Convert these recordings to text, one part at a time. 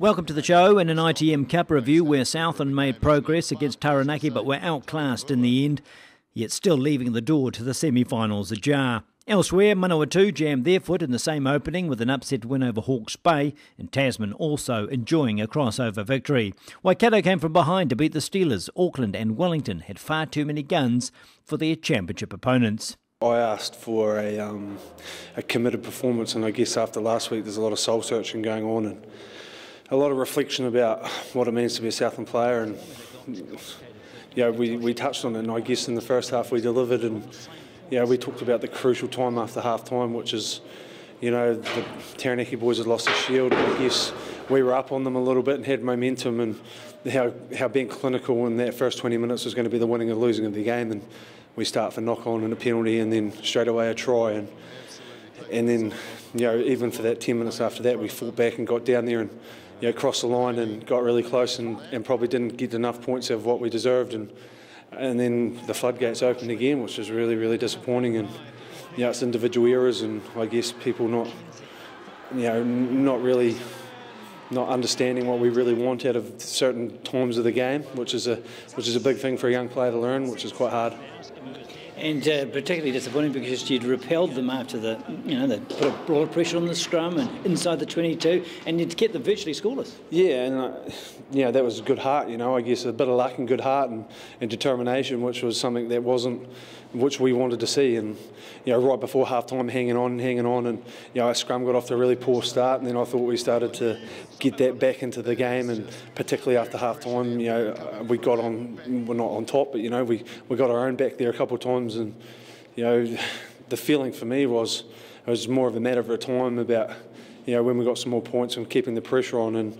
Welcome to the show in an ITM Cup review where Southland made progress against Taranaki but were outclassed in the end, yet still leaving the door to the semi-finals ajar. Elsewhere, Manawatu jammed their foot in the same opening with an upset win over Hawke's Bay, and Tasman also enjoying a crossover victory. Waikato came from behind to beat the Steelers. Auckland and Wellington had far too many guns for their championship opponents. I asked for a committed performance, and I guess after last week there's a lot of soul searching going on and a lot of reflection about what it means to be a Southland player. And we touched on it, and I guess in the first half we delivered, and we talked about the crucial time after half time, which is the Taranaki boys had lost the shield. I guess we were up on them a little bit and had momentum, and how being clinical in that first 20 minutes was going to be the winning or losing of the game. And we start for knock on and a penalty, and then straight away a try, and then even for that 10 minutes after that we fought back and got down there and crossed the line and got really close and probably didn't get enough points of what we deserved, and then the floodgates opened again, which was really, really disappointing. And it's individual errors, and I guess people not understanding what we really want out of certain times of the game, which is a big thing for a young player to learn, which is quite hard. And particularly disappointing because you'd repelled them after they put a lot of pressure on the scrum and inside the 22, and you'd kept them virtually scoreless. Yeah, and that was good heart. I guess a bit of luck and good heart and determination, which was something that wasn't, which we wanted to see. And right before half time, hanging on, and our scrum got off to a really poor start, and then I thought we started to get that back into the game, and particularly after half time, we got on, we're not on top, but we got our own back there a couple of times. And the feeling for me was it was more of a matter of time about when we got some more points and keeping the pressure on. And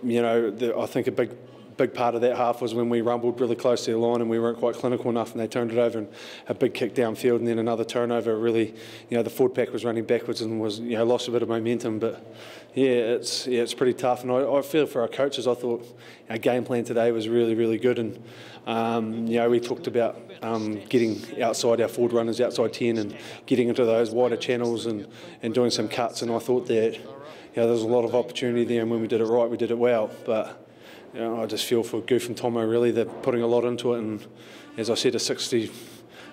I think a big part of that half was when we rumbled really close to the line and we weren't quite clinical enough, and they turned it over, and a big kick downfield and then another turnover. Really, the forward pack was running backwards and was lost a bit of momentum. But it's pretty tough, and I feel for our coaches. I thought our game plan today was really, really good, and we talked about getting outside our forward runners, outside 10, and getting into those wider channels and doing some cuts. And I thought that there was a lot of opportunity there, and when we did it right, we did it well. But I just feel for Goof and Tomo, really. They're putting a lot into it, and as I said, a 60.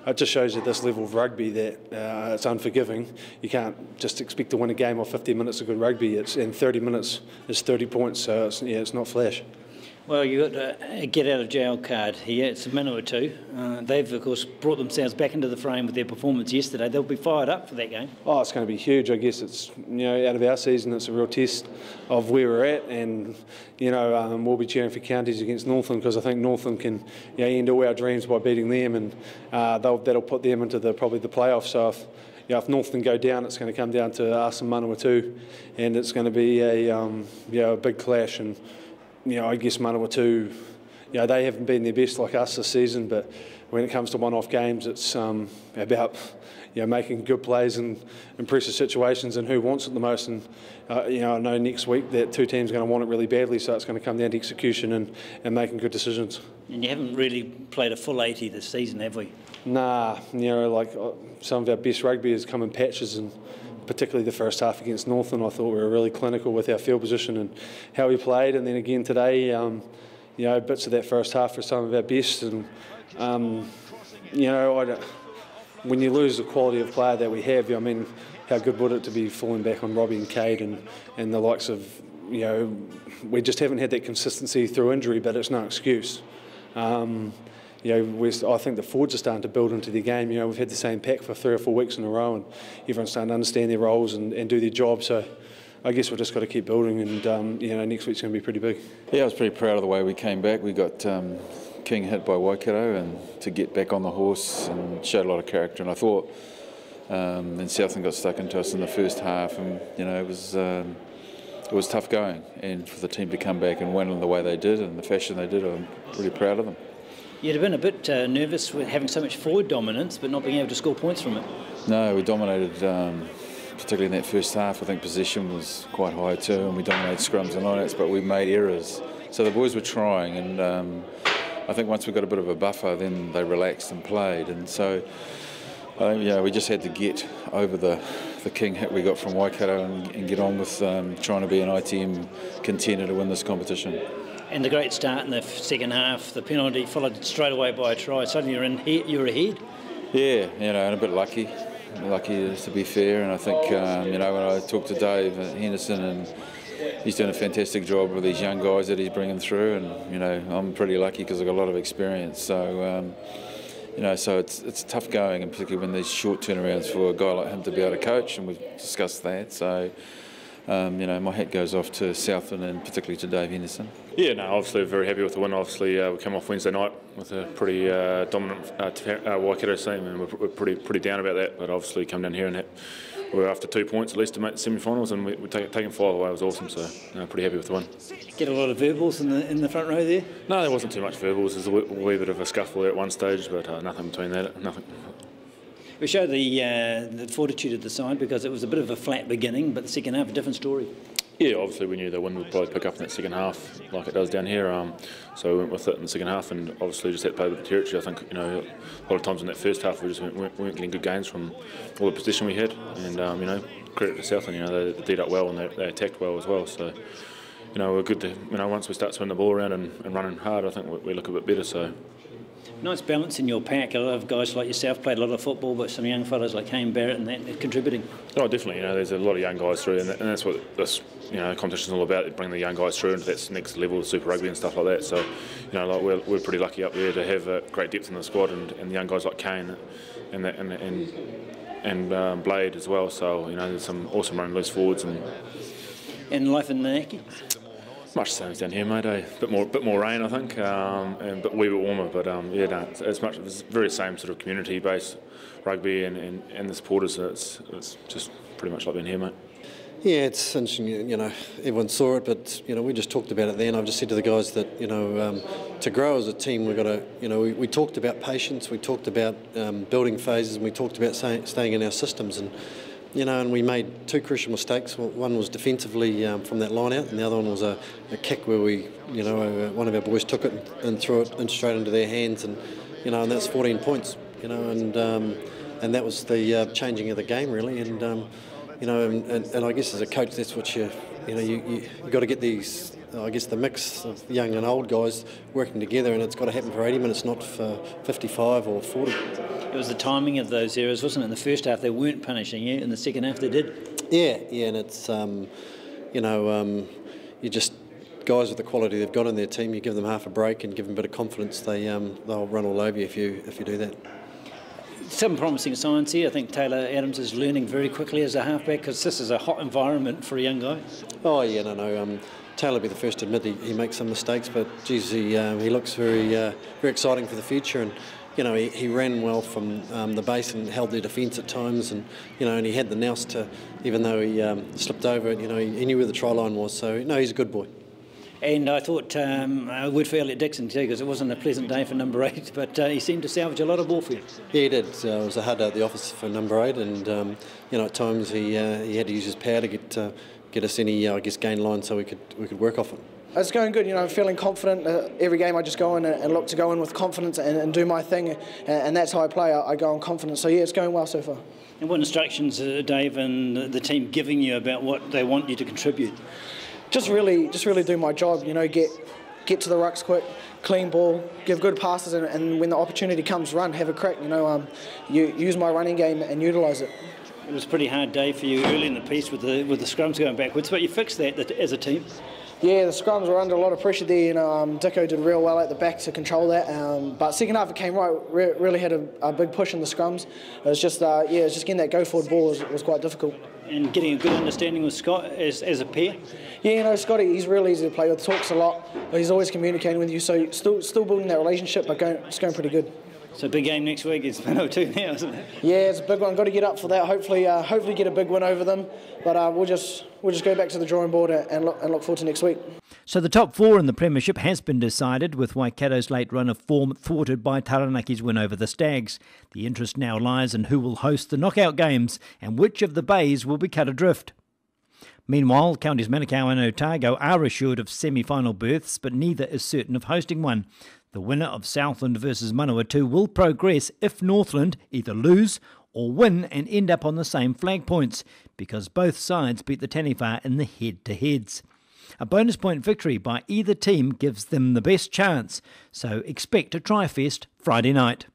It just shows at this level of rugby that it's unforgiving. You can't just expect to win a game off 50 minutes of good rugby. And 30 minutes is 30 points, so it's not flash. Well, you've got a get-out-of-jail card here. It's Manawatu. They've, of course, brought themselves back into the frame with their performance yesterday. They'll be fired up for that game. Oh, it's going to be huge. I guess it's, out of our season, it's a real test of where we're at. And, we'll be cheering for counties against Northland, because I think Northland can end all our dreams by beating them, and that'll put them into probably the playoffs. So if Northland go down, it's going to come down to us and Manawatu, and it's going to be a big clash. And I guess Manawatu, they haven't been their best like us this season, but when it comes to one-off games, it's about making good plays and impressive situations and who wants it the most. And I know next week that two teams are going to want it really badly, so it's going to come down to execution and making good decisions. And you haven't really played a full 80 this season, have we? Nah, some of our best rugby has come in patches, and particularly the first half against Northland, I thought we were really clinical with our field position and how we played. And then again today, bits of that first half were some of our best. And when you lose the quality of player that we have, how good would it to be falling back on Robbie and Cade and the likes of, we just haven't had that consistency through injury, but it's no excuse. I think the forwards are starting to build into their game. We've had the same pack for 3 or 4 weeks in a row, and everyone's starting to understand their roles and do their job. So I guess we've just got to keep building, and next week's going to be pretty big. Yeah, I was pretty proud of the way we came back. We got King hit by Waikato, and to get back on the horse and showed a lot of character. And I thought then Southland got stuck into us in the first half, and it was tough going. And for the team to come back and win in the way they did and the fashion they did, I'm really proud of them. You'd have been a bit nervous with having so much forward dominance, but not being able to score points from it. No, we dominated, particularly in that first half. I think possession was quite high too, and we dominated scrums and lineouts, but we made errors. So the boys were trying, and I think once we got a bit of a buffer, then they relaxed and played. And so We just had to get over the king hit we got from Waikato and get on with trying to be an ITM contender to win this competition. And the great start in the second half, the penalty followed straight away by a try. Suddenly you're ahead. Yeah, and a bit lucky to be fair. And I think when I talked to Dave Henderson, and he's doing a fantastic job with these young guys that he's bringing through. And I'm pretty lucky because I've got a lot of experience. So so it's tough going, and particularly when there's short turnarounds for a guy like him to be able to coach. And we've discussed that. So. My hat goes off to Southland and particularly to Dave Henderson. Yeah, no, obviously very happy with the win. Obviously, we came off Wednesday night with a pretty dominant Waikato team, and we're pretty down about that. But obviously, come down here and we're after 2 points at least to make the semi-finals, and we're taking 5 away. It was awesome, so pretty happy with the win. Get a lot of verbals in the front row there? No, there wasn't too much verbals. There's a wee bit of a scuffle there at one stage, but nothing between that. Nothing. We showed the fortitude of the side because it was a bit of a flat beginning, but the second half a different story. Yeah, obviously we knew the wind would probably pick up in that second half, like it does down here. So we went with it in the second half, and obviously just had to play with the territory. I think a lot of times in that first half we just weren't getting good gains from all the possession we had, and credit to Southland. They did up well and they attacked well as well. So we're good to once we start swinging the ball around and running hard, I think we look a bit better. So. Nice balance in your pack. A lot of guys like yourself played a lot of football, but some young fellas like Kane Barrett and that are contributing. Oh, definitely. There's a lot of young guys through, and that's what this competition's all about. Bringing the young guys through into that next level of Super Rugby and stuff like that. So, we're pretty lucky up there to have great depth in the squad, and the young guys like Kane and Blade as well. So, there's some awesome running loose forwards and life in the Naki. Much the same as down here, mate. Bit more rain, I think, and a wee bit warmer. But it's very same sort of community-based rugby and the supporters. It's just pretty much like down here, mate. Yeah, it's interesting. Everyone saw it, but we just talked about it then. I've just said to the guys that to grow as a team, we've got to. We talked about patience, we talked about building phases, and we talked about staying in our systems and. And we made 2 crucial mistakes. One was defensively from that line out, and the other one was a kick where we, one of our boys took it and threw it straight into their hands, and and that's 14 points, and that was the changing of the game really, and and I guess as a coach, that's what you got to get these. I guess the mix of young and old guys working together, and it's got to happen for 80 minutes, not for 55 or 40. It was the timing of those errors, wasn't it? In the first half they weren't punishing you, in the second half they did. Yeah, and it's you just guys with the quality they've got in their team, you give them half a break and give them a bit of confidence, they'll run all over you if you do that. Some promising signs here. I think Taylor Adams is learning very quickly as a halfback because this is a hot environment for a young guy. Oh yeah, no. Taylor will be the first to admit he makes some mistakes, but geez, he looks very exciting for the future, and he ran well from the base and held their defence at times, and and he had the nous to, even though he slipped over it, he knew where the try line was, so no, he's a good boy. And I thought a word for Elliot Dixon too, because it wasn't a pleasant day for number 8, but he seemed to salvage a lot of ball for you. Yeah, he did. It was a hard day at the office for number 8, and at times he had to use his power to get us any, gain line so we could work off it. It's going good, I'm feeling confident. Every game I just go in and look to go in with confidence and do my thing, and that's how I play. I go on confidence. So yeah, it's going well so far. And what instructions are Dave and the team giving you about what they want you to contribute? Just really do my job. Get to the rucks quick, clean ball, give good passes, and when the opportunity comes, run, have a crack. You use my running game and utilise it. It was a pretty hard day for you early in the piece with the scrums going backwards, but you fixed that as a team. Yeah, the scrums were under a lot of pressure there. Dicko did real well at the back to control that. But second half it came right. Really had a big push in the scrums. It was just getting that go forward ball was quite difficult. And getting a good understanding with Scott as a pair. Yeah, Scotty, he's really easy to play with. Talks a lot. He's always communicating with you. So still building that relationship, but it's going pretty good. So big game next week is Manawatu now, isn't it? Yeah, it's a big one. Got to get up for that. Hopefully get a big win over them. But we'll just go back to the drawing board and look forward to next week. So the top 4 in the Premiership has been decided, with Waikato's late run of form thwarted by Taranaki's win over the Stags. The interest now lies in who will host the knockout games and which of the bays will be cut adrift. Meanwhile, Counties Manukau and Otago are assured of semi-final berths, but neither is certain of hosting one. The winner of Southland versus Manawatu will progress if Northland either lose or win and end up on the same flag points, because both sides beat the Taniwha in the head-to-heads. A bonus point victory by either team gives them the best chance, so expect a try-fest Friday night.